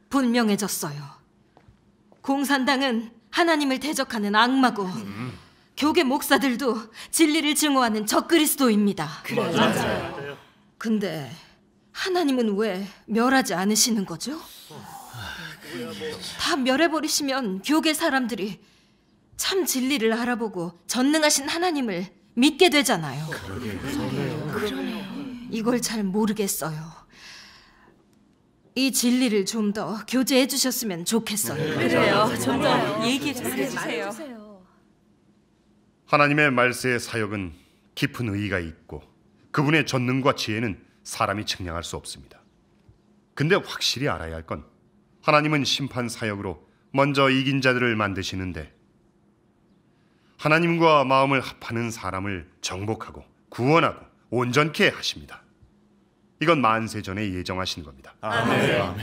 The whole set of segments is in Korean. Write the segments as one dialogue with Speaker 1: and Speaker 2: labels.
Speaker 1: 분명해졌어요. 공산당은 하나님을 대적하는 악마고 교계 목사들도 진리를 증오하는 적그리스도입니다.
Speaker 2: 맞아요.
Speaker 1: 근데 하나님은 왜 멸하지 않으시는 거죠? 다 멸해버리시면 교계 사람들이 참 진리를 알아보고 전능하신 하나님을 믿게 되잖아요. 그러네요. 이걸 잘 모르겠어요. 이 진리를 좀 더 교제해 주셨으면 좋겠어요.
Speaker 2: 그래요. 좀 더 얘기해 주세요.
Speaker 3: 하나님의 말세의 사역은 깊은 의의가 있고 그분의 전능과 지혜는 사람이 측량할 수 없습니다. 근데 확실히 알아야 할 건 하나님은 심판 사역으로 먼저 이긴 자들을 만드시는데 하나님과 마음을 합하는 사람을 정복하고 구원하고 온전케 하십니다. 이건 만세 전에 예정하신 겁니다.
Speaker 2: 아멘.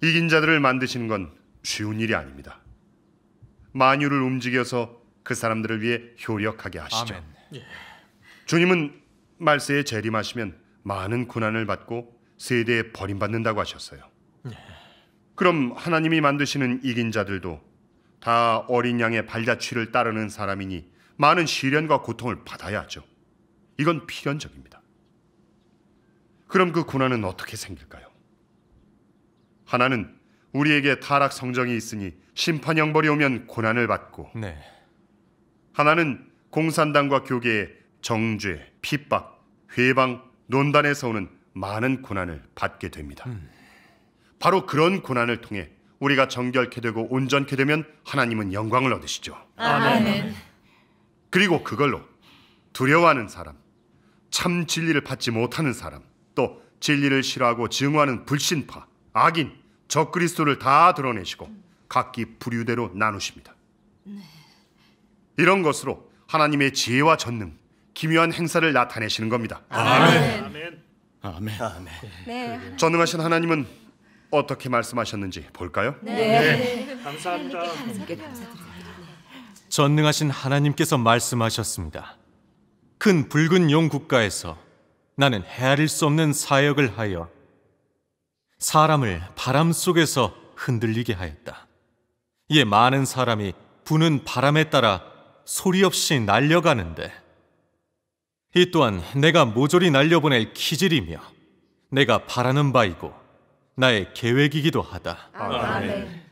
Speaker 3: 이긴 자들을 만드시는 건 쉬운 일이 아닙니다. 만유를 움직여서 그 사람들을 위해 효력하게 하시죠.
Speaker 4: 아멘.
Speaker 3: 주님은 말세에 재림하시면 많은 고난을 받고 세대에 버림받는다고 하셨어요. 그럼 하나님이 만드시는 이긴 자들도 다 어린 양의 발자취를 따르는 사람이니 많은 시련과 고통을 받아야 하죠. 이건 필연적입니다. 그럼 그 고난은 어떻게 생길까요? 하나는 우리에게 타락 성정이 있으니 심판 형벌이 오면 고난을 받고,
Speaker 4: 네.
Speaker 3: 하나는 공산당과 교계의 정죄, 핍박, 회방, 논단에서 오는 많은 고난을 받게 됩니다. 바로 그런 고난을 통해 우리가 정결케 되고 온전케 되면 하나님은 영광을 얻으시죠.
Speaker 2: 아멘.
Speaker 3: 그리고 그걸로 두려워하는 사람, 참 진리를 받지 못하는 사람, 또 진리를 싫어하고 증오하는 불신파, 악인, 적그리스도를 다 드러내시고 각기 부류대로 나누십니다. 이런 것으로 하나님의 지혜와 전능, 기묘한 행사를 나타내시는 겁니다.
Speaker 2: 아멘.
Speaker 5: 아멘.
Speaker 2: 네.
Speaker 3: 전능하신 하나님은 어떻게 말씀하셨는지 볼까요?
Speaker 2: 네.
Speaker 6: 감사합니다.
Speaker 4: 전능하신 하나님께서 말씀하셨습니다. 큰 붉은 용 국가에서 나는 헤아릴 수 없는 사역을 하여 사람을 바람 속에서 흔들리게 하였다. 이에 많은 사람이 부는 바람에 따라 소리 없이 날려가는데, 이 또한 내가 모조리 날려보낼 기질이며 내가 바라는 바이고 나의 계획이기도 하다.
Speaker 2: 아멘.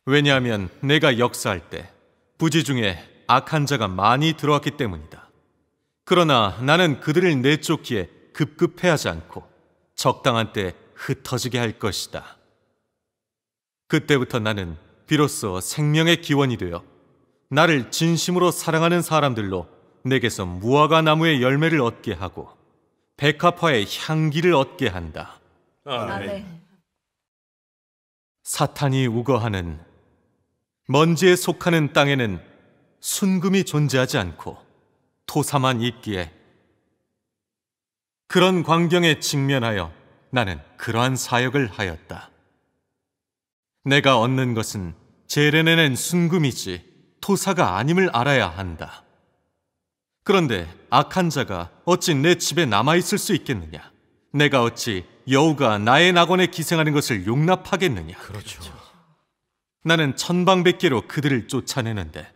Speaker 4: 왜냐하면 내가 역사할 때 부지 중에 악한 자가 많이 들어왔기 때문이다. 그러나 나는 그들을 내쫓기에 급급해하지 않고 적당한 때 흩어지게 할 것이다. 그때부터 나는 비로소 생명의 기원이 되어 나를 진심으로 사랑하는 사람들로 내게서 무화과 나무의 열매를 얻게 하고 백합화의 향기를 얻게 한다.
Speaker 2: 아멘.
Speaker 4: 사탄이 우거하는 먼지에 속하는 땅에는 순금이 존재하지 않고 토사만 있기에 그런 광경에 직면하여 나는 그러한 사역을 하였다. 내가 얻는 것은 재래내는 순금이지 토사가 아님을 알아야 한다. 그런데 악한 자가 어찌 내 집에 남아있을 수 있겠느냐? 내가 어찌 여우가 나의 낙원에 기생하는 것을 용납하겠느냐?
Speaker 5: 그렇죠.
Speaker 4: 나는 천방백계로 그들을 쫓아내는데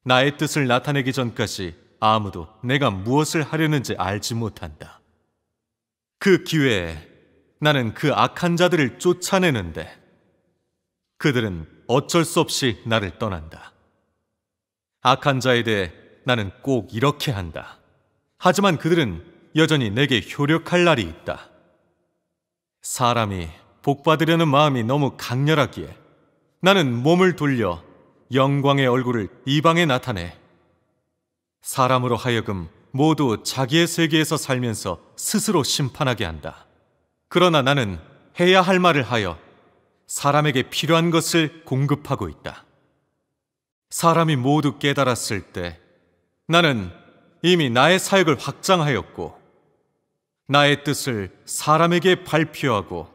Speaker 4: 나의 뜻을 나타내기 전까지 아무도 내가 무엇을 하려는지 알지 못한다. 그 기회에 나는 그 악한 자들을 쫓아내는데 그들은 어쩔 수 없이 나를 떠난다. 악한 자에 대해 나는 꼭 이렇게 한다. 하지만 그들은 여전히 내게 효력할 날이 있다. 사람이 복받으려는 마음이 너무 강렬하기에 나는 몸을 돌려 영광의 얼굴을 이방에 나타내 사람으로 하여금 모두 자기의 세계에서 살면서 스스로 심판하게 한다. 그러나 나는 해야 할 말을 하여 사람에게 필요한 것을 공급하고 있다. 사람이 모두 깨달았을 때 나는 이미 나의 사역을 확장하였고 나의 뜻을 사람에게 발표하고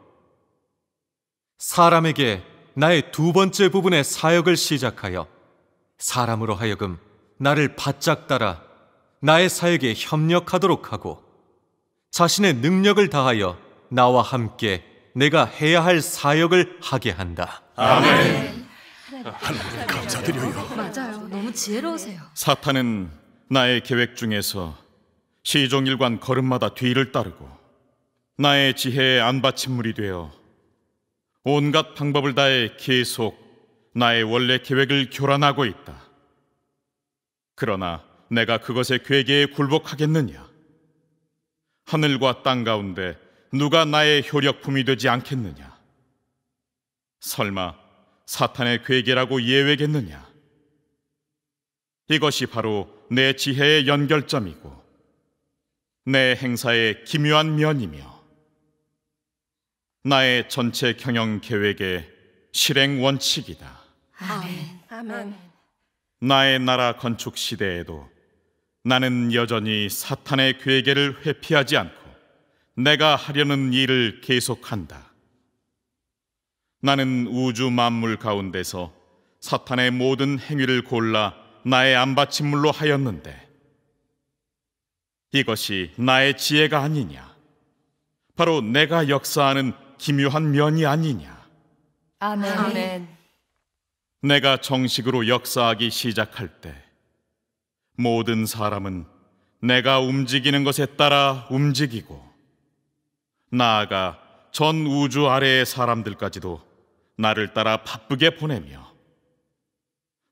Speaker 4: 사람에게 나의 두 번째 부분의 사역을 시작하여 사람으로 하여금 나를 바짝 따라 나의 사역에 협력하도록 하고 자신의 능력을 다하여 나와 함께 내가 해야 할 사역을 하게 한다.
Speaker 2: 아멘.
Speaker 5: 감사드려요.
Speaker 1: 맞아요. 너무 지혜로우세요.
Speaker 5: 사탄은 나의 계획 중에서 시종일관 걸음마다 뒤를 따르고 나의 지혜의 안받침물이 되어 온갖 방법을 다해 계속 나의 원래 계획을 교란하고 있다. 그러나 내가 그것의 괴계에 굴복하겠느냐? 하늘과 땅 가운데 누가 나의 효력품이 되지 않겠느냐? 설마 사탄의 괴계라고 예외겠느냐? 이것이 바로 내 지혜의 연결점이고 내 행사의 기묘한 면이며 나의 전체 경영 계획의 실행 원칙이다.
Speaker 1: 아멘.
Speaker 2: 아멘.
Speaker 5: 나의 나라 건축 시대에도 나는 여전히 사탄의 괴계를 회피하지 않고 내가 하려는 일을 계속한다. 나는 우주 만물 가운데서 사탄의 모든 행위를 골라 나의 안받침물로 하였는데 이것이 나의 지혜가 아니냐? 바로 내가 역사하는 기묘한 면이 아니냐?
Speaker 2: 아멘. 아멘.
Speaker 5: 내가 정식으로 역사하기 시작할 때 모든 사람은 내가 움직이는 것에 따라 움직이고 나아가 전 우주 아래의 사람들까지도 나를 따라 바쁘게 보내며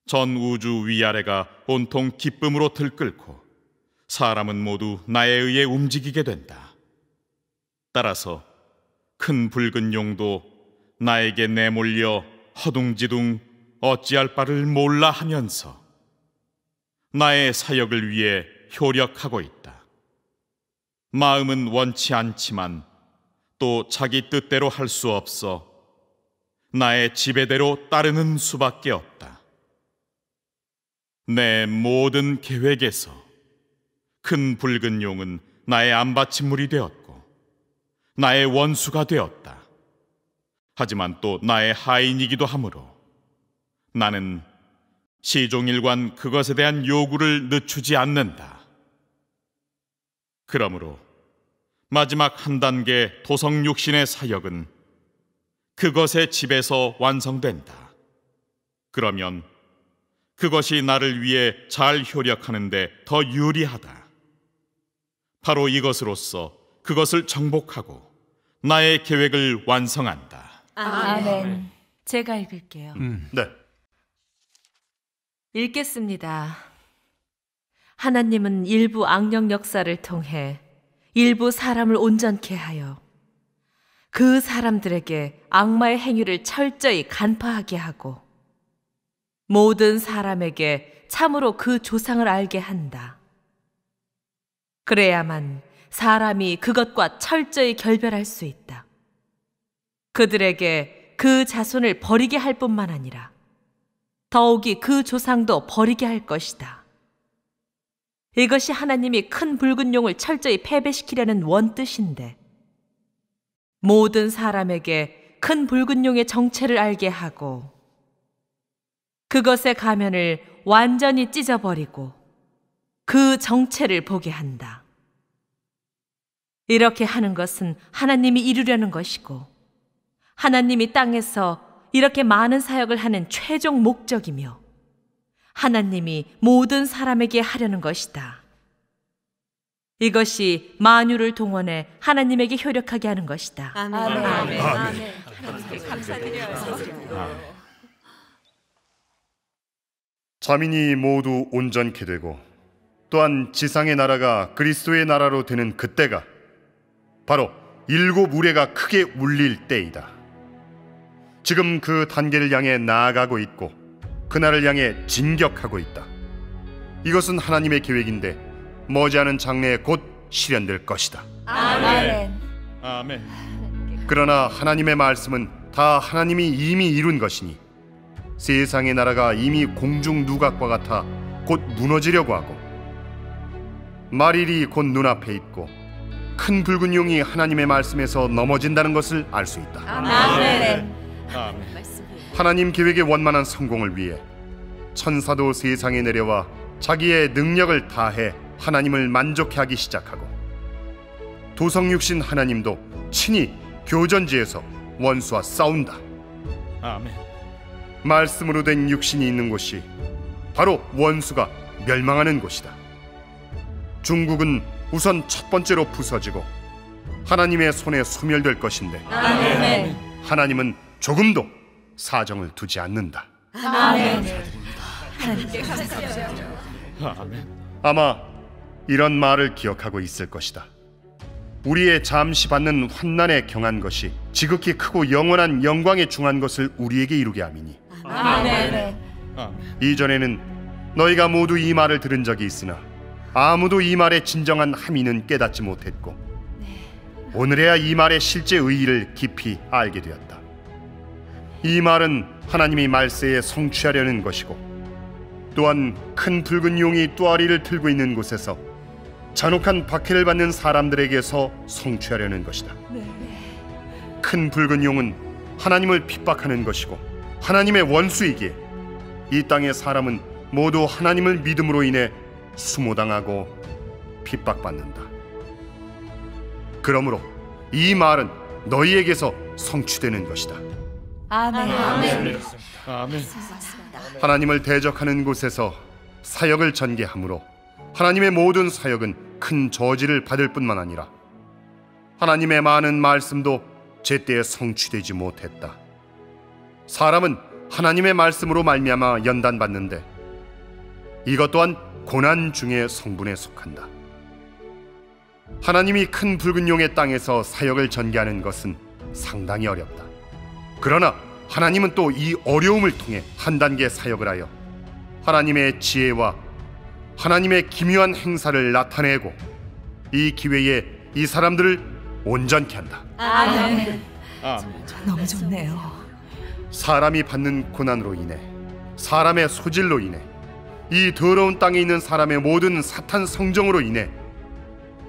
Speaker 5: 전 우주 위아래가 온통 기쁨으로 들끓고 사람은 모두 나에 의해 움직이게 된다. 따라서 큰 붉은 용도 나에게 내몰려 허둥지둥 어찌할 바를 몰라 하면서 나의 사역을 위해 효력하고 있다. 마음은 원치 않지만 또 자기 뜻대로 할 수 없어 나의 지배대로 따르는 수밖에 없다. 내 모든 계획에서 큰 붉은 용은 나의 안받침물이 되었고 나의 원수가 되었다. 하지만 또 나의 하인이기도 하므로 나는 시종일관 그것에 대한 요구를 늦추지 않는다. 그러므로 마지막 한 단계 도성육신의 사역은 그것의 집에서 완성된다. 그러면 그것이 나를 위해 잘 효력하는데 더 유리하다. 바로 이것으로써 그것을 정복하고 나의 계획을 완성한다.
Speaker 2: 아멘. 제가 읽을게요.
Speaker 3: 네.
Speaker 2: 읽겠습니다. 하나님은 일부 악령 역사를 통해 일부 사람을 온전케 하여 그 사람들에게 악마의 행위를 철저히 간파하게 하고 모든 사람에게 참으로 그 조상을 알게 한다. 그래야만 사람이 그것과 철저히 결별할 수 있다. 그들에게 그 자손을 버리게 할 뿐만 아니라 더욱이 그 조상도 버리게 할 것이다. 이것이 하나님이 큰 붉은 용을 철저히 패배시키려는 원뜻인데 모든 사람에게 큰 붉은 용의 정체를 알게 하고 그것의 가면을 완전히 찢어버리고 그 정체를 보게 한다. 이렇게 하는 것은 하나님이 이루려는 것이고 하나님이 땅에서 이렇게 많은 사역을 하는 최종 목적이며 하나님이 모든 사람에게 하려는 것이다. 이것이 만유를 동원해 하나님에게 효력하게 하는 것이다.
Speaker 1: 아멘.
Speaker 2: 아멘.
Speaker 1: 아멘.
Speaker 2: 감사드려요.
Speaker 3: 자민이 모두 온전케 되고 또한 지상의 나라가 그리스도의 나라로 되는 그때가 바로 일곱 우레가 크게 울릴 때이다. 지금 그 단계를 향해 나아가고 있고 그날을 향해 진격하고 있다. 이것은 하나님의 계획인데 머지않은 장래에 곧 실현될 것이다.
Speaker 2: 아멘.
Speaker 5: 아멘.
Speaker 3: 그러나 하나님의 말씀은 다 하나님이 이미 이룬 것이니 세상의 나라가 이미 공중 누각과 같아 곧 무너지려고 하고 말일이 곧 눈앞에 있고 큰 붉은 용이 하나님의 말씀에서 넘어진다는 것을 알 수 있다.
Speaker 2: 아멘.
Speaker 5: 아멘.
Speaker 3: 하나님 계획의 원만한 성공을 위해 천사도 세상에 내려와 자기의 능력을 다해 하나님을 만족해 하기 시작하고 도성육신 하나님도 친히 교전지에서 원수와 싸운다.
Speaker 5: 아멘.
Speaker 3: 말씀으로 된 육신이 있는 곳이 바로 원수가 멸망하는 곳이다. 중국은 우선 첫 번째로 부서지고 하나님의 손에 소멸될 것인데 하나님은 조금도 사정을 두지 않는다. 아마 이런 말을 기억하고 있을 것이다. 우리의 잠시 받는 환난에 경한 것이 지극히 크고 영원한 영광에 중한 것을 우리에게 이루게 함이니. 이전에는 너희가 모두 이 말을 들은 적이 있으나 아무도 이 말의 진정한 함의는 깨닫지 못했고 오늘에야 이 말의 실제 의의를 깊이 알게 되었다. 이 말은 하나님이 말세에 성취하려는 것이고 또한 큰 붉은 용이 뚜아리를 들고 있는 곳에서 잔혹한 박해를 받는 사람들에게서 성취하려는 것이다. 큰 붉은 용은 하나님을 핍박하는 것이고 하나님의 원수이기에 이 땅의 사람은 모두 하나님을 믿음으로 인해 수모당하고 핍박받는다. 그러므로 이 말은 너희에게서 성취되는 것이다.
Speaker 2: 아멘.
Speaker 3: 하나님을 대적하는 곳에서 사역을 전개하므로 하나님의 모든 사역은 큰 저지를 받을 뿐만 아니라 하나님의 많은 말씀도 제때에 성취되지 못했다. 사람은 하나님의 말씀으로 말미암아 연단받는데 이것 또한 고난 중의 성분에 속한다. 하나님이 큰 붉은 용의 땅에서 사역을 전개하는 것은 상당히 어렵다. 그러나 하나님은 또 이 어려움을 통해 한 단계 사역을 하여 하나님의 지혜와 하나님의 기묘한 행사를 나타내고 이 기회에 이 사람들을 온전케 한다.
Speaker 2: 아멘.
Speaker 6: 너무 좋네요.
Speaker 3: 사람이 받는 고난으로 인해 사람의 소질로 인해 이 더러운 땅에 있는 사람의 모든 사탄 성정으로 인해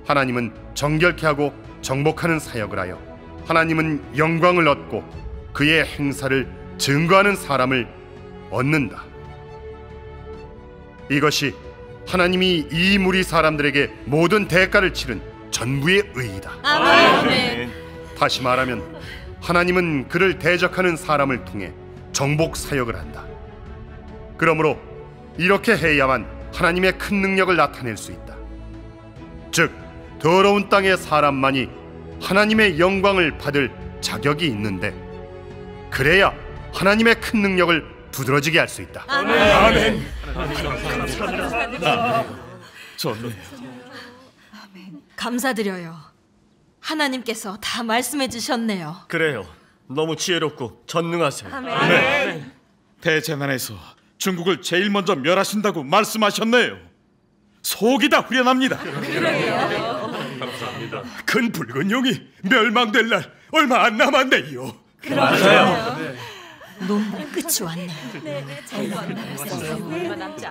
Speaker 3: 하나님은 정결케 하고 정복하는 사역을 하여 하나님은 영광을 얻고 그의 행사를 증거하는 사람을 얻는다. 이것이 하나님이 이 무리 사람들에게 모든 대가를 치른 전부의 의의다.
Speaker 1: 아멘.
Speaker 3: 다시 말하면 하나님은 그를 대적하는 사람을 통해 정복 사역을 한다. 그러므로 이렇게 해야만 하나님의 큰 능력을 나타낼 수 있다. 즉 더러운 땅의 사람만이 하나님의 영광을 받을 자격이 있는데 그래야 하나님의 큰 능력을 두드러지게 할 수 있다.
Speaker 5: 아멘. 좋네요.
Speaker 1: 감사드려요. 하나님께서 다 말씀해 주셨네요.
Speaker 7: 그래요. 너무 지혜롭고 전능하세요.
Speaker 5: 대재난에서 중국을 제일 먼저 멸하신다고 말씀하셨네요. 속이 다 후련합니다.
Speaker 7: 큰 붉은 용이 멸망될 날 얼마 안 남았네요.
Speaker 1: 논란 끝이 왔네요.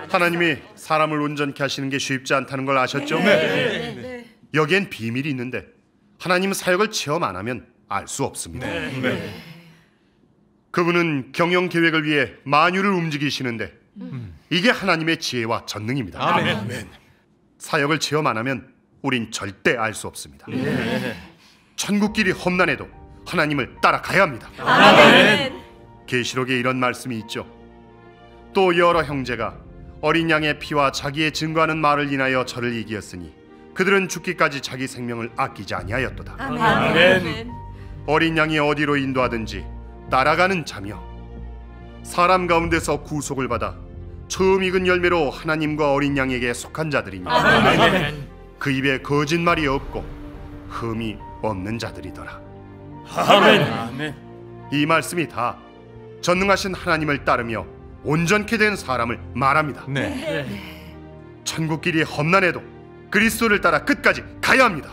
Speaker 3: 하나님이 사람을 온전케 하시는 게 쉽지 않다는 걸 아셨죠? 여기엔 비밀이 있는데 하나님 사역을 체험 안 하면 알 수 없습니다. 그분은 경영 계획을 위해 만유를 움직이시는데 이게 하나님의 지혜와 전능입니다.
Speaker 7: 아멘.
Speaker 3: 사역을 체험 안 하면 우린 절대 알 수 없습니다. 천국길이 험난해도 하나님을 따라가야 합니다. 계시록에 이런 말씀이 있죠. 또 여러 형제가 어린 양의 피와 자기의 증거하는 말을 인하여 저를 이기었으니 그들은 죽기까지 자기 생명을 아끼지 아니하였도다. 어린 양이 어디로 인도하든지 따라가는 자며 사람 가운데서 구속을 받아 처음 익은 열매로 하나님과 어린 양에게 속한 자들이니 그 입에 거짓말이 없고 흠이 없는 자들이더라.
Speaker 7: 아멘.
Speaker 3: 이 말씀이 다 전능하신 하나님을 따르며 온전케 된 사람을 말합니다. 천국길이 험난해도 그리스도를 따라 끝까지 가야 합니다.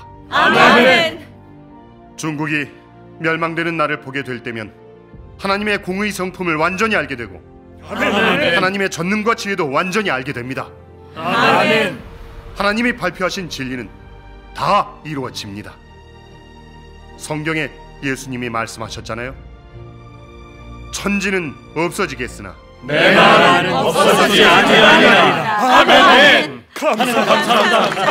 Speaker 3: 중국이 멸망되는 날을 보게 될 때면 하나님의 공의 성품을 완전히 알게 되고 하나님의 전능과 지혜도 완전히 알게 됩니다. 하나님이 발표하신 진리는 다 이루어집니다. 성경에 예수님이 말씀하셨잖아요. 천지는 없어지겠으나
Speaker 7: 내 말은 없어지지 아니하리라. 아멘. 감사합니다.